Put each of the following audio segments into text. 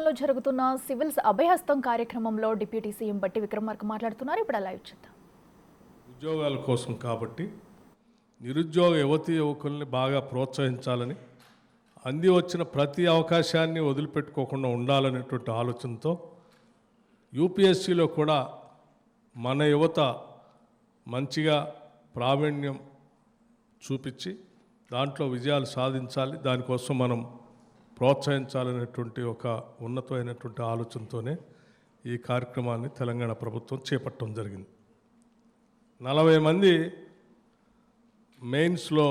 లో జరుగుతున్న సివిల్స్ అభయహస్తం కార్యక్రమంలో డిప్యూటీ సీఎం బట్టి విక్రమార్క మాట్లాడుతున్నారు. ఇప్పుడు లైవ్ చూద్దాం. ఉద్యోగాల కోసం కాబట్టి నిరుద్యోగ యువకుల్ని బాగా ప్రోత్సహించాలని, అంది వచ్చిన ప్రతి అవకాశాన్ని వదిలిపెట్టుకోకుండా ఉండాలనేటువంటి ఆలోచనతో యూపీఎస్సీలో కూడా మన యువత మంచిగా ప్రావీణ్యం చూపించి దాంట్లో విజయాలు సాధించాలి, దానికోసం మనం ప్రోత్సహించాలనేటువంటి ఒక ఉన్నతమైనటువంటి ఆలోచనతోనే ఈ కార్యక్రమాన్ని తెలంగాణ ప్రభుత్వం చేపట్టడం జరిగింది. 40 మంది మెయిన్స్లో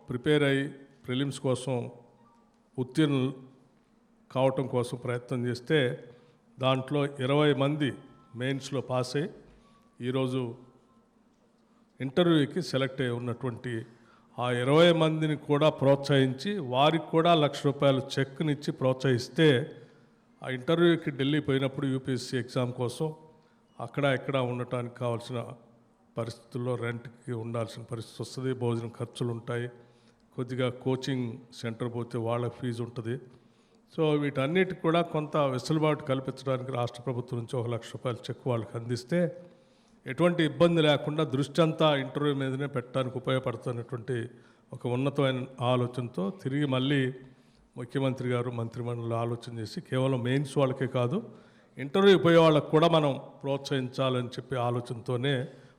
ప్రిపేర్ అయ్యి ప్రిలిమ్స్ కోసం ఉత్తీర్ణులు కావటం కోసం ప్రయత్నం చేస్తే దాంట్లో 20 మంది మెయిన్స్లో పాస్ అయ్యి ఈరోజు ఇంటర్వ్యూకి సెలెక్ట్ అయి ఉన్నటువంటి ఆ 20 మందిని కూడా ప్రోత్సహించి వారికి కూడా ₹1,00,000 చెక్నిచ్చి ప్రోత్సహిస్తే ఆ ఇంటర్వ్యూకి ఢిల్లీ పోయినప్పుడు యూపీఎస్సీ ఎగ్జామ్ కోసం అక్కడ ఇక్కడ ఉండటానికి కావాల్సిన పరిస్థితుల్లో రెంట్కి ఉండాల్సిన పరిస్థితి వస్తుంది, భోజనం ఖర్చులు ఉంటాయి, కొద్దిగా కోచింగ్ సెంటర్ పోతే వాళ్ళ ఫీజు ఉంటుంది. సో వీటన్నిటికి కూడా కొంత వెసులుబాటు కల్పించడానికి రాష్ట్ర ప్రభుత్వం నుంచి ₹1,00,000 చెక్ వాళ్ళకి అందిస్తే ఎటువంటి ఇబ్బంది లేకుండా దృష్టి అంతా ఇంటర్వ్యూ మీదనే పెట్టడానికి ఉపయోగపడుతున్నటువంటి ఒక ఉన్నతమైన ఆలోచనతో తిరిగి మళ్ళీ ముఖ్యమంత్రి గారు మంత్రిమండలి ఆలోచన చేసి కేవలం మెయిన్స్ వాళ్ళకే కాదు ఇంటర్వ్యూ పోయే వాళ్ళకు కూడా మనం ప్రోత్సహించాలని చెప్పి ఆలోచనతోనే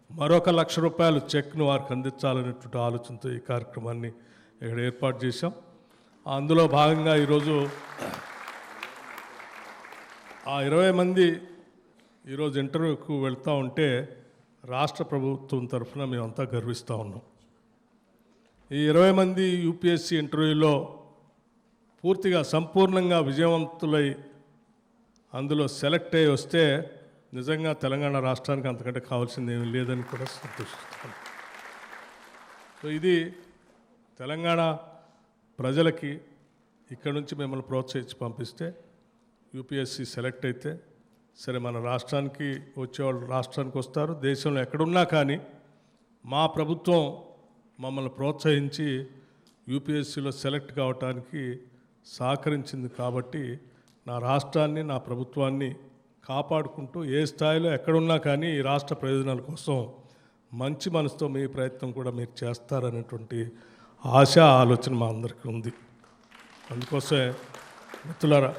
మరొక ₹1,00,000 చెక్ను వారికి అందించాలనేటువంటి ఆలోచనతో ఈ కార్యక్రమాన్ని ఇక్కడ ఏర్పాటు చేశాం. అందులో భాగంగా ఈరోజు ఆ 20 మంది ఈరోజు ఇంటర్వ్యూకు వెళ్తూ ఉంటే రాష్ట్ర ప్రభుత్వం తరఫున మేమంతా గర్విస్తూ ఉన్నాం. ఈ 20 మంది యూపీఎస్సీ ఇంటర్వ్యూలో పూర్తిగా సంపూర్ణంగా విజయవంతులై అందులో సెలెక్ట్ అయ్యి వస్తే నిజంగా తెలంగాణ రాష్ట్రానికి అంతకంటే కావాల్సింది ఏమీ లేదని కూడా సంతోషిస్తాను. సో ఇది తెలంగాణ ప్రజలకి ఇక్కడ నుంచి మిమ్మల్ని ప్రోత్సహించి పంపిస్తే యూపీఎస్సీ సెలెక్ట్ అయితే సరే మన రాష్ట్రానికి వచ్చేవాళ్ళు రాష్ట్రానికి వస్తారు, దేశంలో ఎక్కడున్నా కానీ మా ప్రభుత్వం మమ్మల్ని ప్రోత్సహించి యూపీఎస్సీలో సెలెక్ట్ కావటానికి సహకరించింది కాబట్టి నా రాష్ట్రాన్ని నా ప్రభుత్వాన్ని కాపాడుకుంటూ ఏ స్థాయిలో ఎక్కడున్నా కానీ ఈ రాష్ట్ర ప్రయోజనాల కోసం మంచి మనసుతో మీ ప్రయత్నం కూడా మీరు చేస్తారనేటువంటి ఆశ ఆలోచన మా అందరికీ ఉంది. అందుకోసమే మిత్రులారా,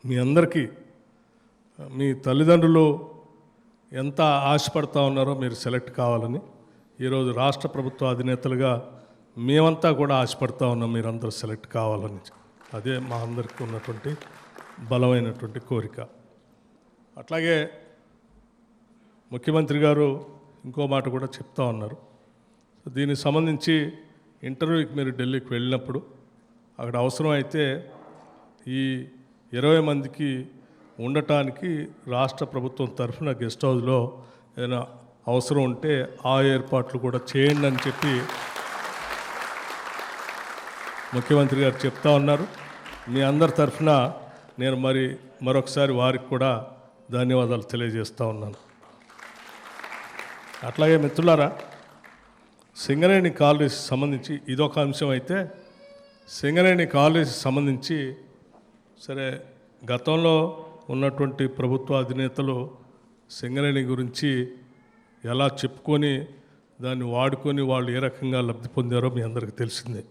మీ అందరికీ మీ తల్లిదండ్రులు ఎంత ఆశపడతా ఉన్నారో మీరు సెలెక్ట్ కావాలని ఈరోజు రాష్ట్ర ప్రభుత్వ అధినేతలుగా మేమంతా కూడా ఆశపడతా ఉన్నాం మీరందరూ సెలెక్ట్ కావాలని. అదే మా అందరికీ ఉన్నటువంటి బలమైనటువంటి కోరిక. అట్లాగే ముఖ్యమంత్రి గారు ఇంకో మాట కూడా చెప్తా ఉన్నారు. దీనికి సంబంధించి ఇంటర్వ్యూకి మీరు ఢిల్లీకి వెళ్ళినప్పుడు అక్కడ అవసరం అయితే ఈ 20 మందికి ఉండటానికి రాష్ట్ర ప్రభుత్వం తరఫున గెస్ట్ హౌస్లో ఏదైనా అవసరం ఉంటే ఆ ఏర్పాట్లు కూడా చేయండి అని చెప్పి ముఖ్యమంత్రి గారు చెప్తా ఉన్నారు. మీ అందరి తరఫున నేను మరొకసారి వారికి కూడా ధన్యవాదాలు తెలియజేస్తూ ఉన్నాను. అట్లాగే మిత్రులారా, సింగరేణి కాలనీస్ సంబంధించి ఇదొక అంశం అయితే సింగరేణి కాలనీస్ సంబంధించి సరే గతంలో ఉన్నటువంటి ప్రభుత్వ అధినేతలు సింగరేణి గురించి ఎలా చెప్పుకొని దాన్ని వాడుకొని వాళ్ళు ఏ రకంగా లబ్ధి పొందారో మీ అందరికీ తెలిసిందే.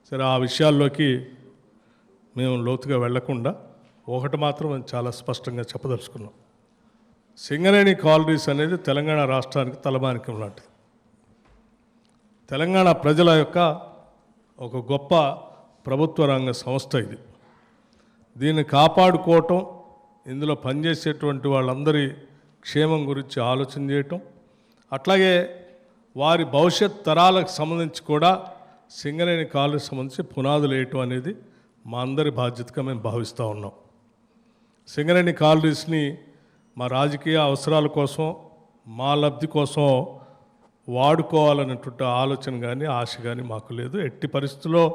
సరే ఆ విషయాల్లోకి మేము లోతుగా వెళ్లకుండా ఒకటి మాత్రం చాలా స్పష్టంగా చెప్పదలుచుకున్నాం. సింగరేణి కాలనీస్ అనేది తెలంగాణ రాష్ట్రానికి తలమానికం లాంటిది. తెలంగాణ ప్రజల యొక్క ఒక గొప్ప ప్రభుత్వ రంగ సంస్థ ఇది. దీన్ని కాపాడుకోవటం, ఇందులో పనిచేసేటువంటి వాళ్ళందరి క్షేమం గురించి ఆలోచన చేయటం, అట్లాగే వారి భవిష్యత్ తరాలకు సంబంధించి కూడా సింగరేణి కాలనీకి సంబంధించి పునాదులు వేయటం అనేది మా అందరి బాధ్యతగా మేము భావిస్తూ ఉన్నాం. సింగరేణి కాలనీస్ని మా రాజకీయ అవసరాల కోసం, మా లబ్ధి కోసం వాడుకోవాలనేటువంటి ఆలోచన కానీ ఆశ కానీ మాకు లేదు. ఎట్టి పరిస్థితుల్లో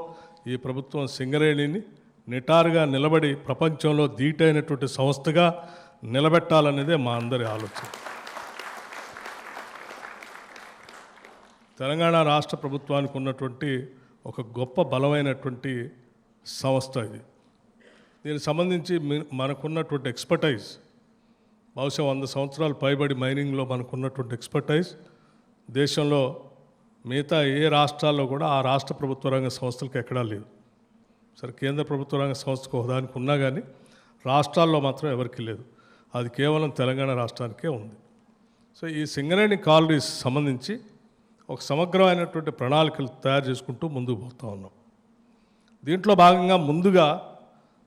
ఈ ప్రభుత్వం సింగరేణిని నిటారుగా నిలబడి ప్రపంచంలో ధీటైనటువంటి సంస్థగా నిలబెట్టాలనేదే మా అందరి ఆలోచన. తెలంగాణ రాష్ట్ర ప్రభుత్వానికి ఉన్నటువంటి ఒక గొప్ప బలమైనటువంటి సంస్థ ఇది. దీనికి సంబంధించి మనకున్నటువంటి ఎక్స్పర్టైజ్, బహుశా 100 సంవత్సరాలు పైబడి మైనింగ్లో మనకున్నటువంటి ఎక్స్పర్టైజ్ దేశంలో మిగతా ఏ రాష్ట్రాల్లో కూడా ఆ రాష్ట్ర ప్రభుత్వ రంగ సంస్థలకు ఎక్కడా లేదు. సరే, కేంద్ర ప్రభుత్వ రంగ సంస్థకు ఒకదానికి ఉన్నా కానీ రాష్ట్రాల్లో మాత్రం ఎవరికి లేదు. అది కేవలం తెలంగాణ రాష్ట్రానికే ఉంది. సో ఈ సింగరేణి కాలనీస్ సంబంధించి ఒక సమగ్రమైనటువంటి ప్రణాళికలు తయారు చేసుకుంటూ ముందుకు పోతూ ఉన్నాం. దీంట్లో భాగంగా ముందుగా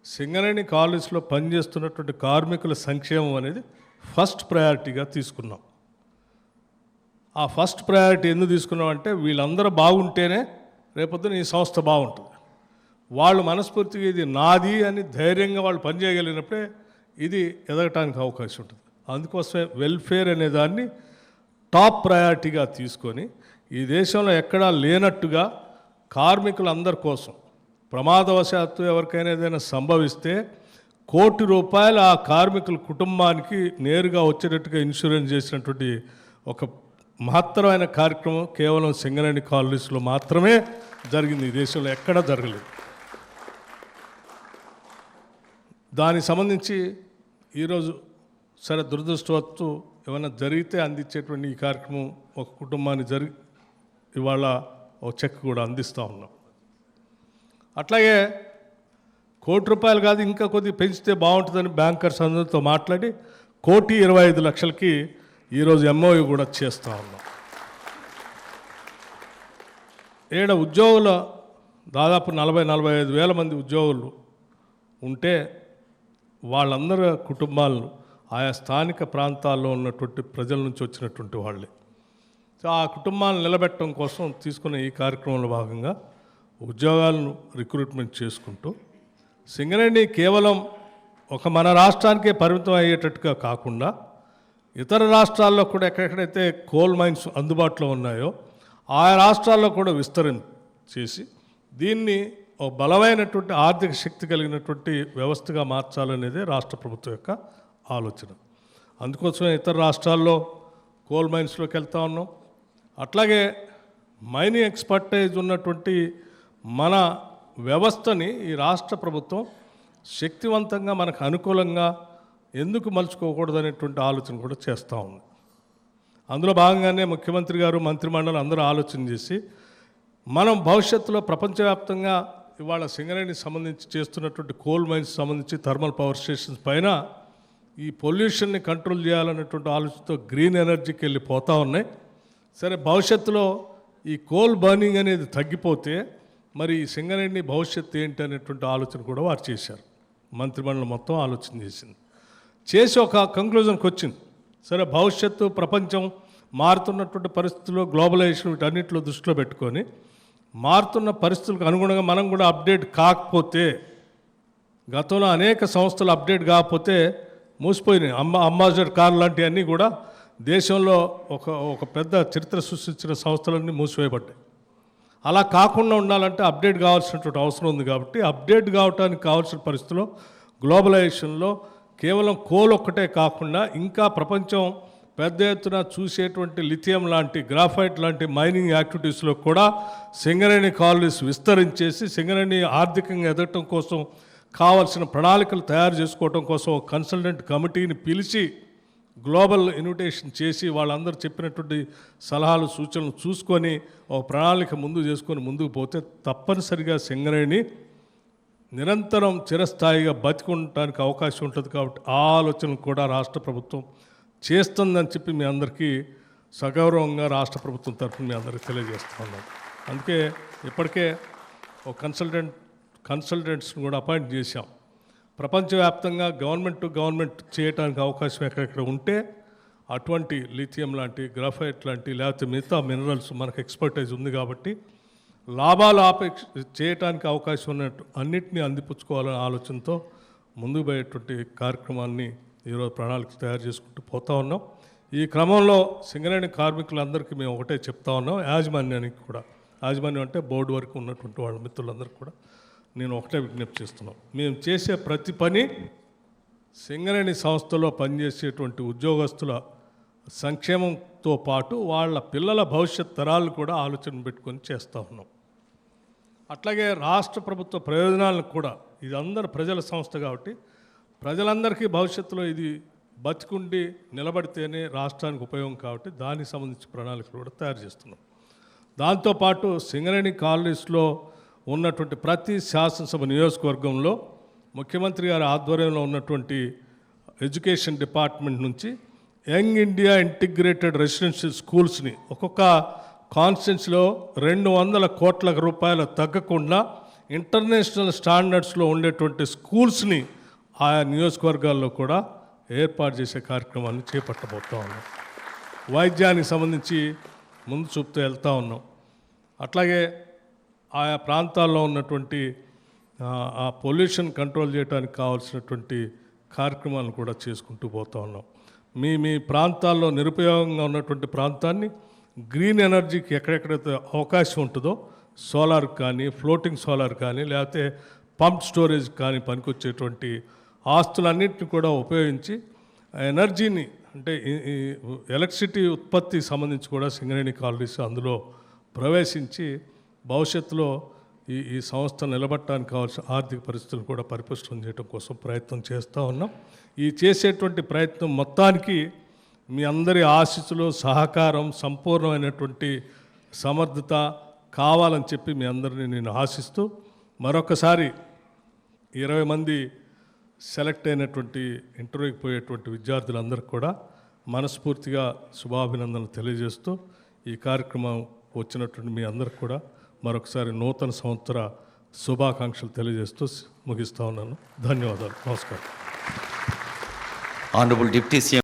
సింగరేణి కాలనీస్లో పనిచేస్తున్నటువంటి కార్మికుల సంక్షేమం అనేది ఫస్ట్ ప్రయారిటీగా తీసుకున్నాం. ఆ ఫస్ట్ ప్రయారిటీ ఎందుకు తీసుకున్నామంటే వీళ్ళందరూ బాగుంటేనే రేపొద్దున ఈ సంస్థ బాగుంటుంది. వాళ్ళు మనస్ఫూర్తిగా ఇది నాది అని ధైర్యంగా వాళ్ళు పనిచేయగలిగినప్పుడే ఇది ఎదగటానికి అవకాశం ఉంటుంది. అందుకోసమే వెల్ఫేర్ అనే దాన్ని టాప్ ప్రయారిటీగా తీసుకొని ఈ దేశంలో ఎక్కడా లేనట్టుగా కార్మికులందరి కోసం ప్రమాదవశాత్తు ఎవరికైనా ఏదైనా సంభవిస్తే ₹1,00,00,000 ఆ కార్మికుల కుటుంబానికి నేరుగా వచ్చేటట్టుగా ఇన్సూరెన్స్ చేసినటువంటి ఒక మహత్తరమైన కార్యక్రమం కేవలం సింగరేణి కాలనీస్లో మాత్రమే జరిగింది. ఈ దేశంలో ఎక్కడా జరగలేదు. దానికి సంబంధించి ఈరోజు సరే దురదృష్టవత్తు ఏమైనా జరిగితే అందించేటువంటి ఈ కార్యక్రమం ఒక కుటుంబాన్ని ఇవాళ ఒక చెక్ కూడా అందిస్తూ ఉన్నాం. అట్లాగే ₹1,00,00,000 కాదు, ఇంకా కొద్దిగా పెంచితే బాగుంటుందని బ్యాంకర్స్ అందరితో మాట్లాడి ₹1,25,00,000కి ఈరోజు ఎంఓయూ కూడా చేస్తూ ఉన్నాం. ఉద్యోగుల దాదాపు 40-45 వేల మంది ఉద్యోగులు ఉంటే వాళ్ళందరి కుటుంబాలను ఆయా స్థానిక ప్రాంతాల్లో ఉన్నటువంటి ప్రజల నుంచి వచ్చినటువంటి వాళ్ళే. సో ఆ కుటుంబాలను నిలబెట్టడం కోసం తీసుకున్న ఈ కార్యక్రమంలో భాగంగా ఉద్యోగాలను రిక్రూట్మెంట్ చేసుకుంటూ సింగరేణి కేవలం ఒక మన రాష్ట్రానికే పరిమితం అయ్యేటట్టుగా కాకుండా ఇతర రాష్ట్రాల్లో కూడా ఎక్కడెక్కడైతే కోల్ మైన్స్ అందుబాటులో ఉన్నాయో ఆయా రాష్ట్రాల్లో కూడా విస్తరణ చేసి దీన్ని ఒక బలమైనటువంటి ఆర్థిక శక్తి కలిగినటువంటి వ్యవస్థగా మార్చాలనేదే రాష్ట్ర ప్రభుత్వం యొక్క ఆలోచన. అందుకోసమే ఇతర రాష్ట్రాల్లో కోల్ మైన్స్లోకి వెళ్తా ఉన్నాం. అట్లాగే మైనింగ్ ఎక్స్పర్టైజ్ ఉన్నటువంటి మన వ్యవస్థని ఈ రాష్ట్ర ప్రభుత్వం శక్తివంతంగా మనకు అనుకూలంగా ఎందుకు మలుచుకోకూడదు అనేటువంటి ఆలోచన కూడా చేస్తూ ఉంది. అందులో భాగంగానే ముఖ్యమంత్రి గారు మంత్రిమండలి అందరూ ఆలోచన చేసి మనం భవిష్యత్తులో ప్రపంచవ్యాప్తంగా ఇవాళ సింగరేణికి సంబంధించి చేస్తున్నటువంటి కోల్ మైన్స్ సంబంధించి థర్మల్ పవర్ స్టేషన్స్ పైన ఈ పొల్యూషన్ని కంట్రోల్ చేయాలనేటువంటి ఆలోచనతో గ్రీన్ ఎనర్జీకి వెళ్ళిపోతూ ఉన్నాయి. సరే, భవిష్యత్తులో ఈ కోల్ బర్నింగ్ అనేది తగ్గిపోతే మరి ఈ సింగరేణి భవిష్యత్తు ఏంటి అనేటువంటి ఆలోచన కూడా వారు చేశారు. మంత్రిమండలి మొత్తం ఆలోచన చేసి ఒక కంక్లూజన్కి వచ్చింది. సరే, భవిష్యత్తు ప్రపంచం మారుతున్నటువంటి పరిస్థితుల్లో గ్లోబలైజేషన్ వీటన్నిటిలో దృష్టిలో పెట్టుకొని మారుతున్న పరిస్థితులకు అనుగుణంగా మనం కూడా అప్డేట్ కాకపోతే, గతంలో అనేక సంస్థలు అప్డేట్ కాకపోతే మూసిపోయినాయి. అంబాసిడర్ కార్ లాంటివన్నీ కూడా దేశంలో ఒక పెద్ద చరిత్ర సృష్టించిన సంస్థలన్నీ మూసివేయబడ్డాయి. అలా కాకుండా ఉండాలంటే అప్డేట్ కావాల్సినటువంటి అవసరం ఉంది. కాబట్టి అప్డేట్ కావడానికి కావాల్సిన పరిస్థితుల్లో గ్లోబలైజేషన్లో కేవలం కోల్ ఒక్కటే కాకుండా ఇంకా ప్రపంచం పెద్ద ఎత్తున చూసేటువంటి లిథియం లాంటి, గ్రాఫైట్ లాంటి మైనింగ్ యాక్టివిటీస్లో కూడా సింగరేణి కాలనీస్ విస్తరించేసి సింగరేణి ఆర్థికంగా ఎదగటం కోసం కావాల్సిన ప్రణాళికలు తయారు చేసుకోవడం కోసం ఒక కన్సల్టెంట్ కమిటీని పిలిచి గ్లోబల్ ఇన్విటేషన్ చేసి వాళ్ళందరూ చెప్పినటువంటి సలహాలు సూచనలు చూసుకొని ఒక ప్రణాళిక ముందుకు పోతే తప్పనిసరిగా సింగరేణి నిరంతరం చిరస్థాయిగా బతికుండటానికి అవకాశం ఉంటుంది. కాబట్టి ఆ ఆలోచనలు కూడా రాష్ట్ర ప్రభుత్వం చేస్తుందని చెప్పి మీ అందరికీ సగౌరవంగా రాష్ట్ర ప్రభుత్వం తరఫున మీ అందరికీ తెలియజేస్తూ ఉన్నాం. అందుకే ఇప్పటికే ఒక కన్సల్టెంట్స్ని కూడా అపాయింట్ చేశాం. ప్రపంచవ్యాప్తంగా గవర్నమెంట్ టు గవర్నమెంట్ చేయడానికి అవకాశం ఎక్కడెక్కడ ఉంటే అటువంటి లిథియం లాంటి, గ్రాఫైట్ లాంటి, లేకపోతే మిగతా మినరల్స్ మనకు ఎక్స్పర్టైజ్ ఉంది కాబట్టి లాభాలు చేయడానికి అవకాశం ఉన్నట్టు అన్నింటినీ అందిపుచ్చుకోవాలనే ఆలోచనతో ముందుకు పోయేటువంటి కార్యక్రమాన్ని ఈరోజు ప్రణాళిక తయారు చేసుకుంటూ పోతా ఉన్నాం. ఈ క్రమంలో సింగరేణి కార్మికులందరికీ మేము ఒకటే చెప్తా ఉన్నాం, యాజమాన్యానికి కూడా, యాజమాన్యం అంటే బోర్డు వరకు ఉన్నటువంటి వాళ్ళ మిత్రులందరికీ కూడా నేను ఒకటే విజ్ఞప్తి చేస్తున్నాం. మేము చేసే ప్రతి పని సింగరేణి సంస్థలో పనిచేసేటువంటి ఉద్యోగస్తుల సంక్షేమంతో పాటు వాళ్ళ పిల్లల భవిష్యత్ తరాలు కూడా ఆలోచన పెట్టుకొని చేస్తూ ఉన్నాం. అట్లాగే రాష్ట్ర ప్రభుత్వ ప్రయోజనాలను కూడా ఇది అందరు ప్రజల సంస్థ కాబట్టి ప్రజలందరికీ భవిష్యత్తులో ఇది బతికుండి నిలబడితేనే రాష్ట్రానికి ఉపయోగం కాబట్టి దానికి సంబంధించి ప్రణాళికలు కూడా తయారు చేస్తున్నాం. దాంతోపాటు సింగరేణి కాలనీస్లో ఉన్నటువంటి ప్రతి శాసనసభ నియోజకవర్గంలో ముఖ్యమంత్రి గారి ఆధ్వర్యంలో ఉన్నటువంటి ఎడ్యుకేషన్ డిపార్ట్మెంట్ నుంచి యంగ్ ఇండియా ఇంటిగ్రేటెడ్ రెసిడెన్షియల్ స్కూల్స్ని ఒక్కొక్క కాన్స్టిట్యున్సీలో 200 కోట్ల రూపాయలు తగ్గకుండా ఇంటర్నేషనల్ స్టాండర్డ్స్లో ఉండేటువంటి స్కూల్స్ని ఆయా నియోజకవర్గాల్లో కూడా ఏర్పాటు చేసే కార్యక్రమాన్ని చేపట్టబోతూ ఉన్నాం. వైద్యానికి సంబంధించి ముందు చూపుతూ వెళ్తూ ఉన్నాం. అట్లాగే ఆయా ప్రాంతాల్లో ఉన్నటువంటి ఆ పొల్యూషన్ కంట్రోల్ చేయడానికి కావాల్సినటువంటి కార్యక్రమాలను కూడా చేసుకుంటూ పోతూ ఉన్నాం. మీ ప్రాంతాల్లో నిరుపయోగంగా ఉన్నటువంటి ప్రాంతాన్ని గ్రీన్ ఎనర్జీకి ఎక్కడెక్కడైతే అవకాశం ఉంటుందో సోలార్ కానీ, ఫ్లోటింగ్ సోలార్ కానీ, లేకపోతే పంప్ స్టోరేజ్ కానీ పనికొచ్చేటువంటి ఆస్తులన్నింటినీ కూడా ఉపయోగించి ఎనర్జీని అంటే ఎలక్ట్రిసిటీ ఉత్పత్తికి సంబంధించి కూడా సింగరేణి కాలనీస్ అందులో ప్రవేశించి భవిష్యత్తులో ఈ సంస్థ నిలబట్టడానికి కావాల్సిన ఆర్థిక పరిస్థితులు కూడా పరిపుష్టం చేయడం కోసం ప్రయత్నం చేస్తూ ఉన్నాం. ఈ చేసేటువంటి ప్రయత్నం మొత్తానికి మీ అందరి ఆశీస్సులు, సహకారం, సంపూర్ణమైనటువంటి సమర్థత కావాలని చెప్పి మీ అందరినీ నేను ఆశిస్తూ మరొకసారి 20 మంది సెలెక్ట్ అయినటువంటి ఇంటర్వ్యూకి పోయేటువంటి విద్యార్థులందరికీ కూడా మనస్ఫూర్తిగా శుభాభినందనలు తెలియజేస్తూ ఈ కార్యక్రమం వచ్చినటువంటి మీ అందరికి కూడా మరొకసారి నూతన సంవత్సర శుభాకాంక్షలు తెలియజేస్తూ ముగిస్తా ఉన్నాను. ధన్యవాదాలు. నమస్కారం. Honorable Deputy CM